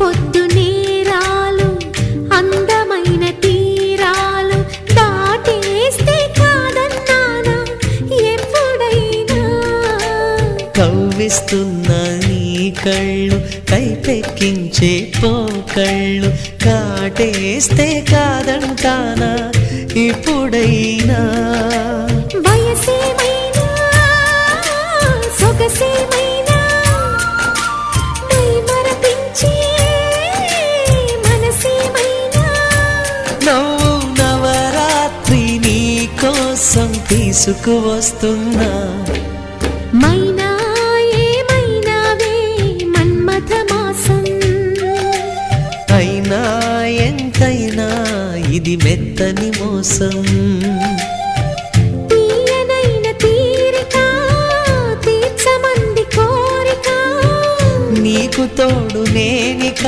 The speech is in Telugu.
పొద్దు నేరాలు అందమైన తీరాలు దాటేస్తే కాదన్నానా ఎప్పుడైనా. కవ్విస్తున్న నీ కళ్ళు కైపెక్కించే పోకళ్ళు కాటేస్తే కాదంటానా ఇప్పుడైనా. వయసేమైనా సొగసేమైనా మైమరపించే మనసేమైనా. నవ్వు నవరాత్రి నీ కోసం తీసుకువస్తున్నా. మైనా ఏమైనావే మన్మథ మాసం. అయినా ఎంతైనా ఇది మెత్తని మోసం. తీయనైన తీరిక తీర్చమంది కోరిక. నీకు తోడు నేనిక